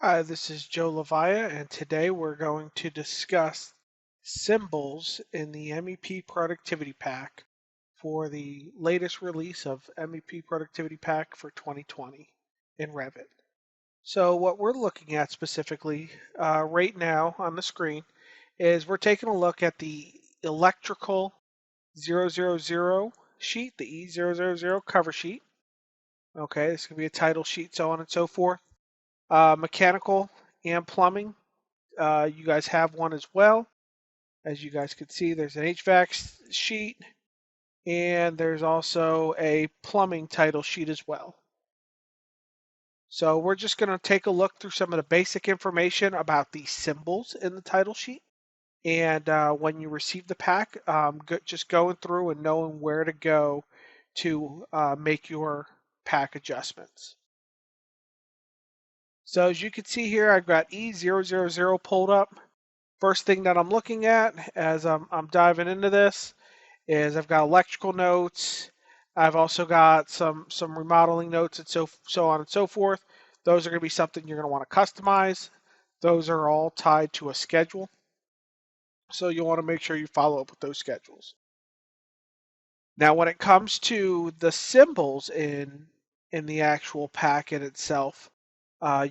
Hi, this is Joe Lavia, and today we're going to discuss symbols in the MEP Productivity Pack for the latest release of MEP Productivity Pack for 2020 in Revit. So what we're looking at specifically right now on the screen is we're taking a look at the electrical 000 sheet, the E000 cover sheet. Okay, this could be a title sheet, so on and so forth. Mechanical and plumbing. You guys have one as well. As you guys can see, there's an HVAC sheet and there's also a plumbing title sheet as well. So we're just going to take a look through some of the basic information about the symbols in the title sheet. And when you receive the pack, just going through and knowing where to go to make your pack adjustments. So as you can see here, I've got E000 pulled up. First thing that I'm looking at as I'm diving into this is I've got electrical notes. I've also got some remodeling notes and so on and so forth. Those are going to be something you're going to want to customize. Those are all tied to a schedule. So you'll want to make sure you follow up with those schedules. Now when it comes to the symbols in the actual packet itself,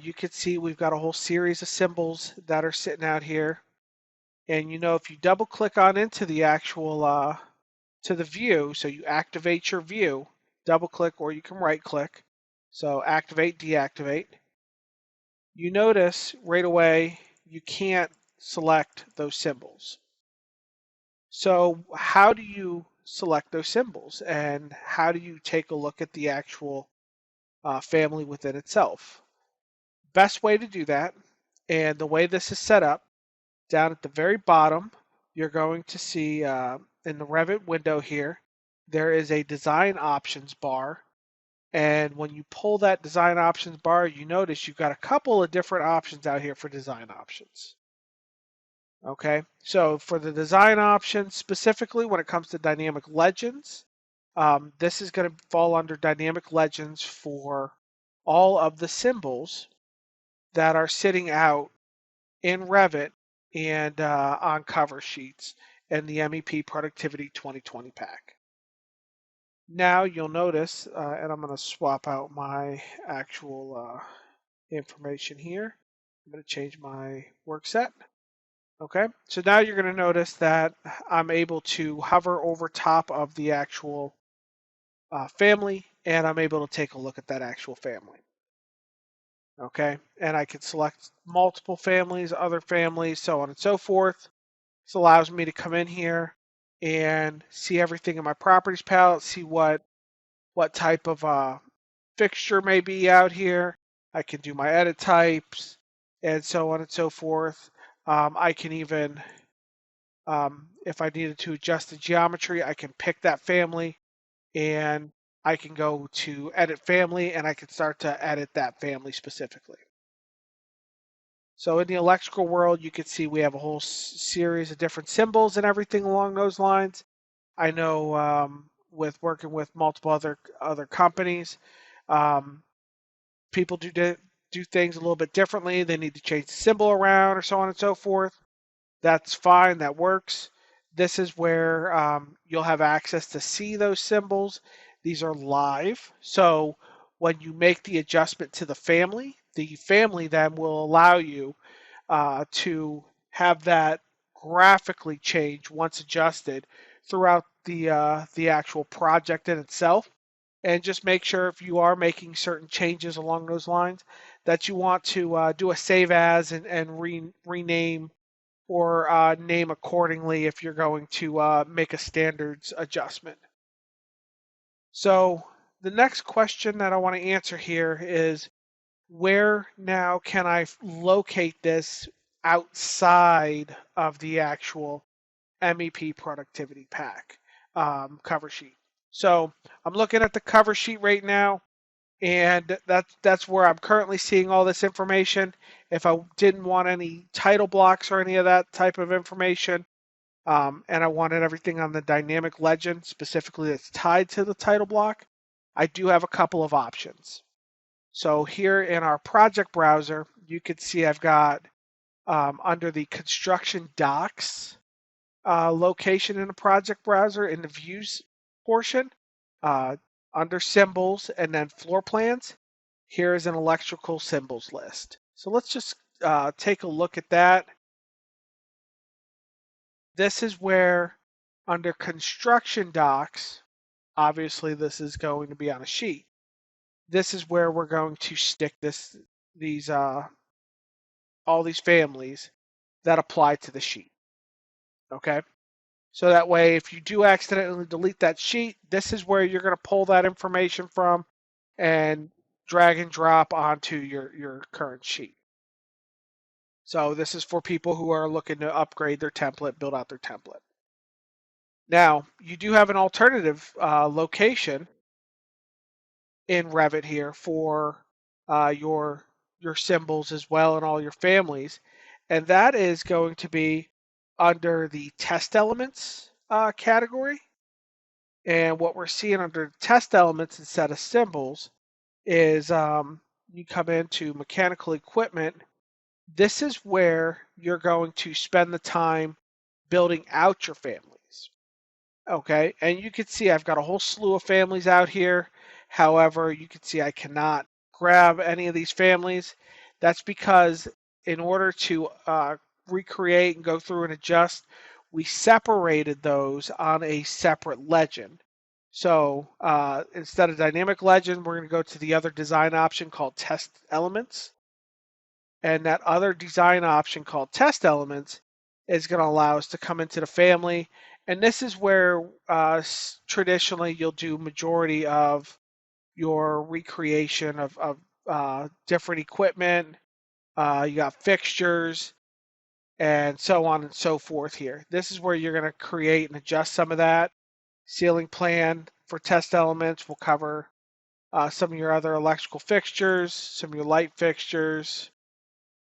you can see we've got a whole series of symbols that are sitting out here. And if you double click on into the actual to the view, so you activate your view, double click or you can right click. So activate, deactivate. You notice right away you can't select those symbols. So how do you select those symbols and how do you take a look at the actual family within itself? Best way to do that, and the way this is set up, down at the very bottom, you're going to see in the Revit window here, there is a design options bar. And when you pull that design options bar, you notice you've got a couple of different options out here for design options. Okay, so for the design options, specifically when it comes to dynamic legends, this is going to fall under dynamic legends for all of the symbols that are sitting out in Revit and on cover sheets in the MEP Productivity 2020 pack. Now you'll notice, and I'm going to swap out my actual information here. I'm going to change my work set. Okay, so now you're going to notice that I'm able to hover over top of the actual family, and I'm able to take a look at that actual family. Okay, and I can select multiple families, other families, so on and so forth. This allows me to come in here and see everything in my properties palette, see what type of fixture may be out here. I can do my edit types and so on and so forth. I can even, if I needed to adjust the geometry, I can pick that family and I can go to edit family and I can start to edit that family specifically. So in the electrical world, you can see we have a whole series of different symbols and everything along those lines. I know with working with multiple other companies, people do things a little bit differently. They need to change the symbol around or so on and so forth. That's fine. That works. This is where you'll have access to see those symbols. These are live. So when you make the adjustment to the family then will allow you to have that graphically change once adjusted throughout the actual project in itself. And just make sure if you are making certain changes along those lines that you want to do a save as and rename or name accordingly if you're going to make a standards adjustment. So the next question that I want to answer here is, where now can I locate this outside of the actual MEP Productivity Pack cover sheet? So I'm looking at the cover sheet right now, and that's where I'm currently seeing all this information. If I didn't want any title blocks or any of that type of information, and I wanted everything on the dynamic legend specifically that's tied to the title block, I do have a couple of options. So here in our project browser, you can see I've got under the construction docs location in the project browser in the views portion, uh, under symbols and then floor plans, here is an electrical symbols list. So let's just take a look at that. This is where under construction docs, obviously this is going to be on a sheet. This is where we're going to stick these all these families that apply to the sheet. Okay. So that way, if you do accidentally delete that sheet, this is where you're going to pull that information from and drag and drop onto your current sheet. So this is for people who are looking to upgrade their template, build out their template. Now, you do have an alternative location in Revit here for your symbols as well and all your families, and that is going to be under the test elements category. And what we're seeing under test elements instead of symbols is you come into mechanical equipment. This is where you're going to spend the time building out your families. Okay, and you can see I've got a whole slew of families out here. However, you can see I cannot grab any of these families. That's because in order to recreate and go through and adjust, we separated those on a separate legend. So instead of dynamic legend, we're going to go to the other design option called test elements. And that other design option called test elements is going to allow us to come into the family. And this is where traditionally you'll do majority of your recreation of different equipment. You got fixtures and so on and so forth here. This is where you're going to create and adjust some of that. Ceiling plan for test elements will cover some of your other electrical fixtures, some of your light fixtures,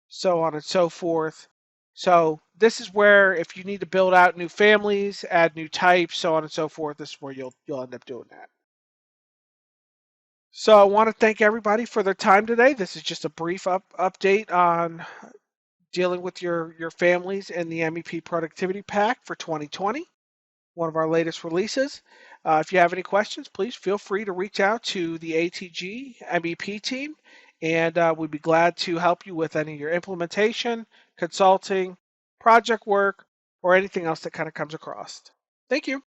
so on and so forth. So this is where if you need to build out new families, add new types, so on and so forth, this is where you'll end up doing that. So I want to thank everybody for their time today. This is just a brief update on dealing with your families in the MEP Productivity Pack for 2020, one of our latest releases. If you have any questions, please feel free to reach out to the ATG MEP team, and we'd be glad to help you with any of your implementation, consulting, project work, or anything else that kind of comes across. Thank you.